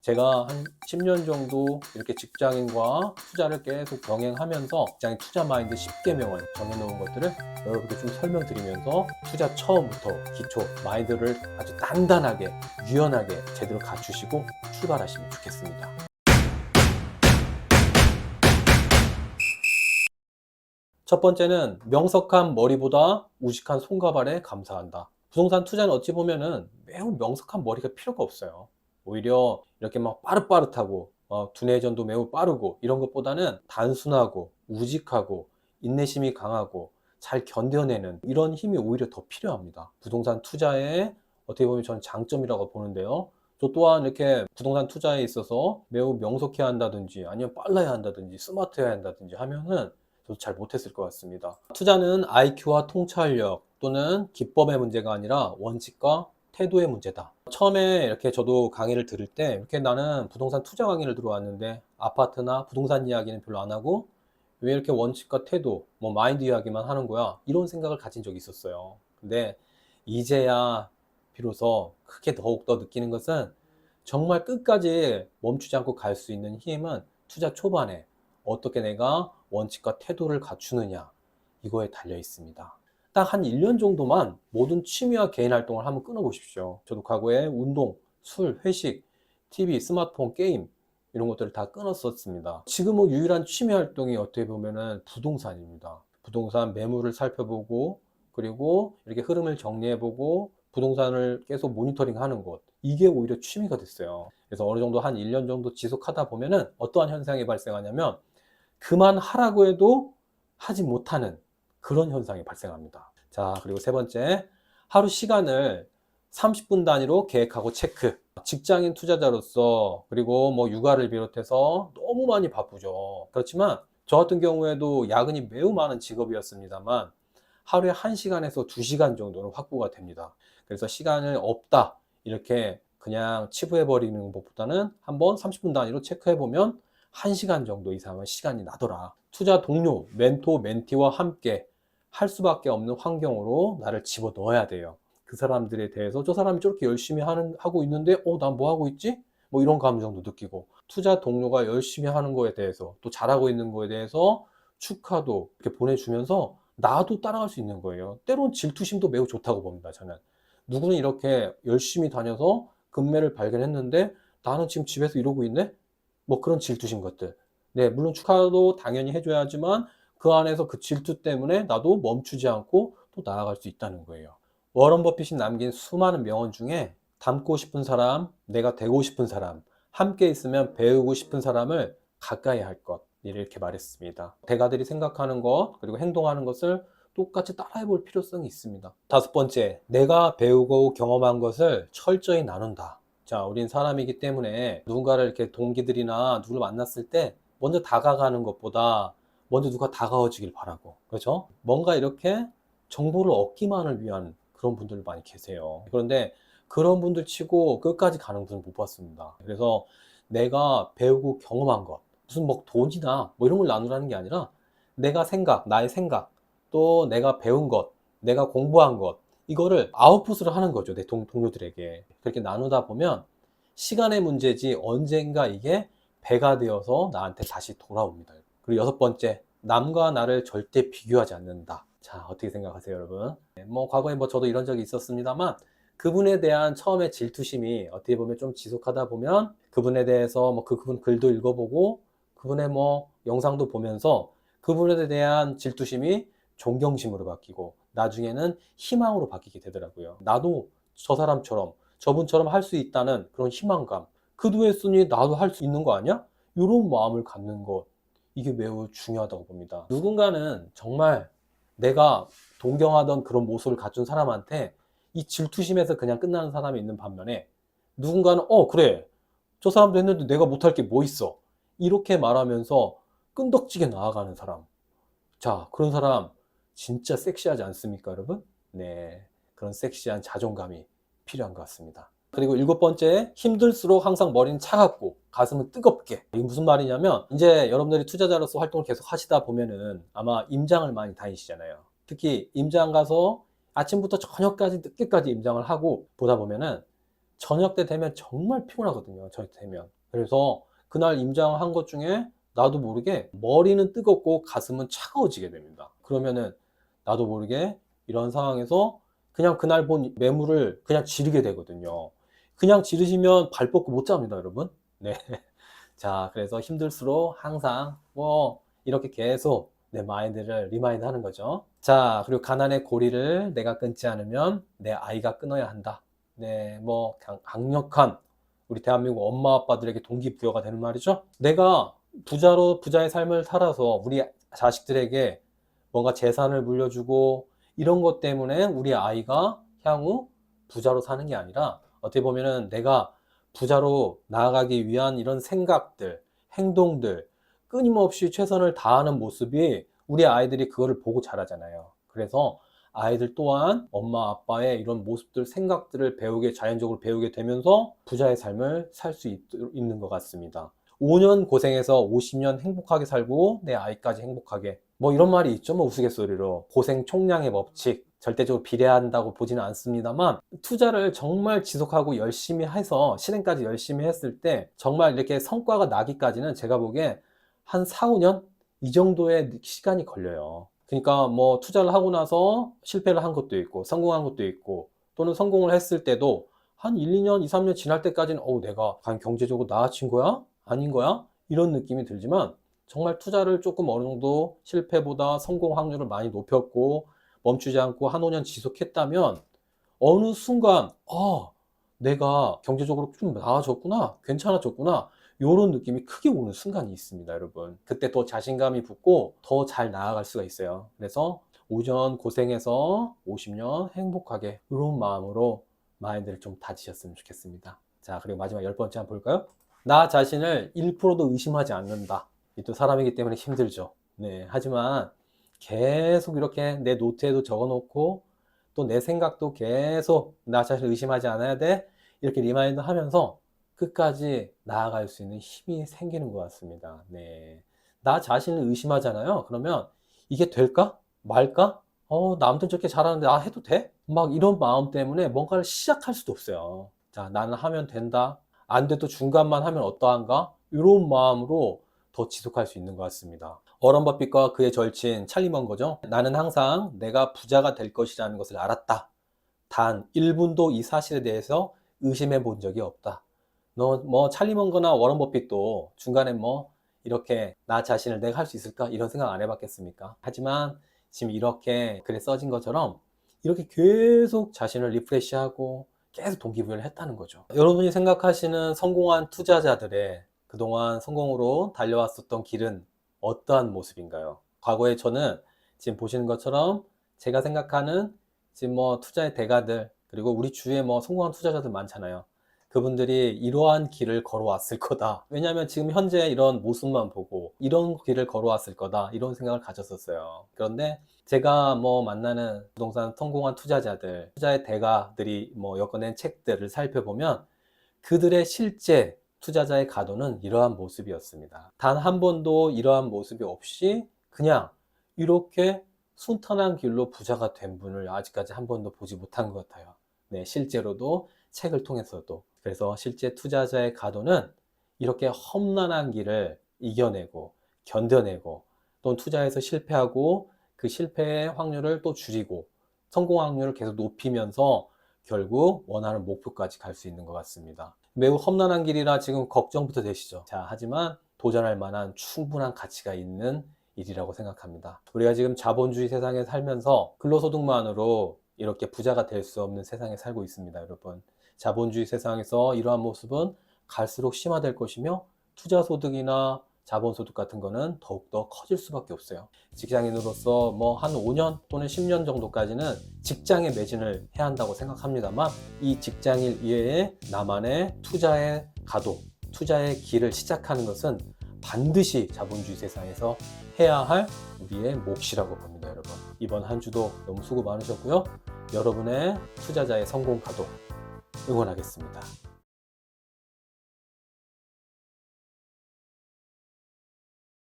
제가 한 10년 정도 이렇게 직장인과 투자를 계속 병행하면서 직장인 투자 마인드 10개명을 정해놓은 것들을 여러분께 좀 설명드리면서 투자 처음부터 기초 마인드를 아주 단단하게 유연하게 제대로 갖추시고 출발하시면 좋겠습니다. 첫 번째는 명석한 머리보다 우직한 손가발에 감사한다. 부동산 투자는 어찌 보면은 매우 명석한 머리가 필요가 없어요. 오히려 이렇게 막 빠릇빠릇하고 두뇌전도 매우 빠르고 이런 것보다는 단순하고 우직하고 인내심이 강하고 잘 견뎌내는 이런 힘이 오히려 더 필요합니다. 부동산 투자의 어떻게 보면 저는 장점이라고 보는데요. 저 또한 이렇게 부동산 투자에 있어서 매우 명석해야 한다든지 아니면 빨라야 한다든지 스마트해야 한다든지 하면은 저도 잘 못했을 것 같습니다. 투자는 IQ와 통찰력 또는 기법의 문제가 아니라 원칙과 태도의 문제다. 처음에 이렇게 저도 강의를 들을 때 이렇게 나는 부동산 투자 강의를 들어왔는데 아파트나 부동산 이야기는 별로 안 하고 왜 이렇게 원칙과 태도, 뭐 마인드 이야기만 하는 거야? 이런 생각을 가진 적이 있었어요. 근데 이제야 비로소 크게 더욱더 느끼는 것은 정말 끝까지 멈추지 않고 갈 수 있는 힘은 투자 초반에 어떻게 내가 원칙과 태도를 갖추느냐 이거에 달려 있습니다. 딱 한 1년 정도만 모든 취미와 개인 활동을 한번 끊어보십시오. 저도 과거에 운동, 술, 회식, TV, 스마트폰, 게임 이런 것들을 다 끊었었습니다. 지금 유일한 취미 활동이 어떻게 보면은 부동산입니다. 부동산 매물을 살펴보고 그리고 이렇게 흐름을 정리해보고 부동산을 계속 모니터링 하는 것 이게 오히려 취미가 됐어요. 그래서 어느 정도 한 1년 정도 지속하다 보면은 어떠한 현상이 발생하냐면 그만하라고 해도 하지 못하는 그런 현상이 발생합니다. 자, 그리고 세 번째, 하루 시간을 30분 단위로 계획하고 체크. 직장인 투자자로서 그리고 뭐 육아를 비롯해서 너무 많이 바쁘죠. 그렇지만 저 같은 경우에도 야근이 매우 많은 직업이었습니다만 하루에 1시간에서 2시간 정도는 확보가 됩니다. 그래서 시간을 없다 이렇게 그냥 치부해 버리는 것보다는 한번 30분 단위로 체크해 보면 1시간 정도 이상은 시간이 나더라. 투자 동료, 멘토, 멘티와 함께 할 수밖에 없는 환경으로 나를 집어 넣어야 돼요. 그 사람들에 대해서 저 사람이 저렇게 열심히 하고 있는데 난 뭐 하고 있지? 뭐 이런 감정도 느끼고 투자 동료가 열심히 하는 거에 대해서 또 잘하고 있는 거에 대해서 축하도 이렇게 보내주면서 나도 따라갈 수 있는 거예요. 때론 질투심도 매우 좋다고 봅니다. 저는 누구는 이렇게 열심히 다녀서 금매를 발견했는데 나는 지금 집에서 이러고 있네? 뭐 그런 질투심 것들. 네, 물론 축하도 당연히 해줘야 하지만 그 안에서 그 질투 때문에 나도 멈추지 않고 또 나아갈 수 있다는 거예요. 워런 버핏이 남긴 수많은 명언 중에 닮고 싶은 사람, 내가 되고 싶은 사람, 함께 있으면 배우고 싶은 사람을 가까이 할 것. 이렇게 말했습니다. 대가들이 생각하는 것, 그리고 행동하는 것을 똑같이 따라해 볼 필요성이 있습니다. 다섯 번째, 내가 배우고 경험한 것을 철저히 나눈다. 자, 우린 사람이기 때문에 누군가를 이렇게 동기들이나 누구를 만났을 때 먼저 다가가는 것보다 먼저 누가 다가와주길 바라고. 그렇죠? 뭔가 이렇게 정보를 얻기만을 위한 그런 분들 많이 계세요. 그런데 그런 분들 치고 끝까지 가는 분은 못 봤습니다. 그래서 내가 배우고 경험한 것, 무슨 뭐 돈이나 뭐 이런 걸 나누라는 게 아니라 나의 생각, 또 내가 배운 것, 내가 공부한 것, 이거를 아웃풋을 하는 거죠. 내 동료들에게. 그렇게 나누다 보면 시간의 문제지 언젠가 이게 배가 되어서 나한테 다시 돌아옵니다. 그리고 여섯 번째, 남과 나를 절대 비교하지 않는다. 자, 어떻게 생각하세요, 여러분? 뭐 과거에 뭐 저도 이런 적이 있었습니다만 그분에 대한 처음에 질투심이 어떻게 보면 좀 지속하다 보면 그분에 대해서 뭐 그분 글도 읽어보고 그분의 뭐 영상도 보면서 그분에 대한 질투심이 존경심으로 바뀌고 나중에는 희망으로 바뀌게 되더라고요. 나도 저 사람처럼 저분처럼 할 수 있다는 그런 희망감. 그도 했으니 나도 할 수 있는 거 아니야? 이런 마음을 갖는 것. 이게 매우 중요하다고 봅니다. 누군가는 정말 내가 동경하던 그런 모습을 갖춘 사람한테 이 질투심에서 그냥 끝나는 사람이 있는 반면에 누군가는 그래 저 사람도 했는데 내가 못할 게 뭐 있어 이렇게 말하면서 끈덕지게 나아가는 사람. 자, 그런 사람 진짜 섹시하지 않습니까, 여러분? 네, 그런 섹시한 자존감이 필요한 것 같습니다. 그리고 일곱 번째, 힘들수록 항상 머리는 차갑고 가슴은 뜨겁게. 이게 무슨 말이냐면 이제 여러분들이 투자자로서 활동을 계속 하시다 보면은 아마 임장을 많이 다니시잖아요. 특히 임장 가서 아침부터 저녁까지 늦게까지 임장을 하고 보다 보면은 저녁 때 되면 정말 피곤하거든요. 저녁 때 되면. 그래서 그날 임장한 것 중에 나도 모르게 머리는 뜨겁고 가슴은 차가워지게 됩니다. 그러면은 나도 모르게 이런 상황에서 그냥 그날 본 매물을 그냥 지르게 되거든요. 그냥 지르시면 발 뻗고 못 잡니다, 여러분. 네. 자, 그래서 힘들수록 항상 뭐 이렇게 계속 내 마인드를 리마인드 하는 거죠. 자, 그리고 가난의 고리를 내가 끊지 않으면 내 아이가 끊어야 한다. 네, 뭐 강력한 우리 대한민국 엄마 아빠들에게 동기부여가 되는 말이죠. 내가 부자의 삶을 살아서 우리 자식들에게 뭔가 재산을 물려주고 이런 것 때문에 우리 아이가 향후 부자로 사는 게 아니라 어떻게 보면은 내가 부자로 나아가기 위한 이런 생각들, 행동들, 끊임없이 최선을 다하는 모습이 우리 아이들이 그거를 보고 자라잖아요. 그래서 아이들 또한 엄마 아빠의 이런 모습들, 생각들을 자연적으로 배우게 되면서 부자의 삶을 살 수 있는 것 같습니다. 5년 고생해서 50년 행복하게 살고 내 아이까지 행복하게, 뭐 이런 말이 있죠, 뭐 우스갯소리로. 고생 총량의 법칙, 절대적으로 비례한다고 보지는 않습니다만, 투자를 정말 지속하고 열심히 해서 실행까지 열심히 했을 때 정말 이렇게 성과가 나기까지는 제가 보기에 한 4, 5년 이 정도의 시간이 걸려요. 그러니까 뭐 투자를 하고 나서 실패를 한 것도 있고 성공한 것도 있고, 또는 성공을 했을 때도 한 1, 2년, 2, 3년 지날 때까지는 내가 과연 경제적으로 나아진 거야? 아닌 거야? 이런 느낌이 들지만, 정말 투자를 조금 어느 정도 실패보다 성공 확률을 많이 높였고 멈추지 않고 한 5년 지속했다면 어느 순간 내가 경제적으로 좀 나아졌구나, 괜찮아졌구나, 요런 느낌이 크게 오는 순간이 있습니다, 여러분. 그때 더 자신감이 붙고 더 잘 나아갈 수가 있어요. 그래서 5년 고생해서 50년 행복하게, 이런 마음으로 마인드를 좀 다지셨으면 좋겠습니다. 자, 그리고 마지막 10번째 한번 볼까요? 나 자신을 1%도 의심하지 않는다. 이 또 사람이기 때문에 힘들죠. 네, 하지만 계속 이렇게 내 노트에도 적어 놓고 또 내 생각도 계속 나 자신을 의심하지 않아야 돼, 이렇게 리마인드 하면서 끝까지 나아갈 수 있는 힘이 생기는 것 같습니다. 네. 나 자신을 의심하잖아요. 그러면 이게 될까? 말까? 남들 저렇게 잘하는데 나 해도 돼? 막 이런 마음 때문에 뭔가를 시작할 수도 없어요. 자, 나는 하면 된다. 안 돼도 중간만 하면 어떠한가? 이런 마음으로 더 지속할 수 있는 것 같습니다. 워런 버핏과 그의 절친 찰리 먼거죠. 나는 항상 내가 부자가 될 것이라는 것을 알았다. 단 1분도 이 사실에 대해서 의심해 본 적이 없다. 찰리 먼거나 워런 버핏도 중간에 이렇게 나 자신을 내가 할 수 있을까, 이런 생각 안 해봤겠습니까? 하지만 지금 이렇게 글에 써진 것처럼 이렇게 계속 자신을 리프레시하고 계속 동기부여를 했다는 거죠. 여러분이 생각하시는 성공한 투자자들의 그동안 성공으로 달려왔었던 길은 어떠한 모습인가요? 과거에 저는 지금 보시는 것처럼 제가 생각하는 지금 투자의 대가들, 그리고 우리 주위에 성공한 투자자들 많잖아요. 그분들이 이러한 길을 걸어왔을 거다. 왜냐하면 지금 현재 이런 모습만 보고 이런 길을 걸어왔을 거다, 이런 생각을 가졌었어요. 그런데 제가 만나는 부동산 성공한 투자자들, 투자의 대가들이 엮어낸 책들을 살펴보면 그들의 실제 투자자의 가도는 이러한 모습이었습니다. 단 한 번도 이러한 모습이 없이 그냥 이렇게 순탄한 길로 부자가 된 분을 아직까지 한 번도 보지 못한 것 같아요. 네, 실제로도 책을 통해서도. 그래서 실제 투자자의 가도는 이렇게 험난한 길을 이겨내고 견뎌내고, 또 투자에서 실패하고 그 실패의 확률을 또 줄이고 성공 확률을 계속 높이면서 결국 원하는 목표까지 갈 수 있는 것 같습니다. 매우 험난한 길이라 지금 걱정부터 되시죠. 자, 하지만 도전할 만한 충분한 가치가 있는 일이라고 생각합니다. 우리가 지금 자본주의 세상에 살면서 근로소득만으로 이렇게 부자가 될 수 없는 세상에 살고 있습니다, 여러분. 자본주의 세상에서 이러한 모습은 갈수록 심화될 것이며, 투자소득이나 자본소득 같은 거는 더욱더 커질 수밖에 없어요. 직장인으로서 한 5년 또는 10년 정도까지는 직장에 매진을 해야 한다고 생각합니다만, 이 직장일 이외에 나만의 투자의 가도, 투자의 길을 시작하는 것은 반드시 자본주의 세상에서 해야 할 우리의 몫이라고 봅니다, 여러분. 이번 한 주도 너무 수고 많으셨고요. 여러분의 투자자의 성공 가도 응원하겠습니다.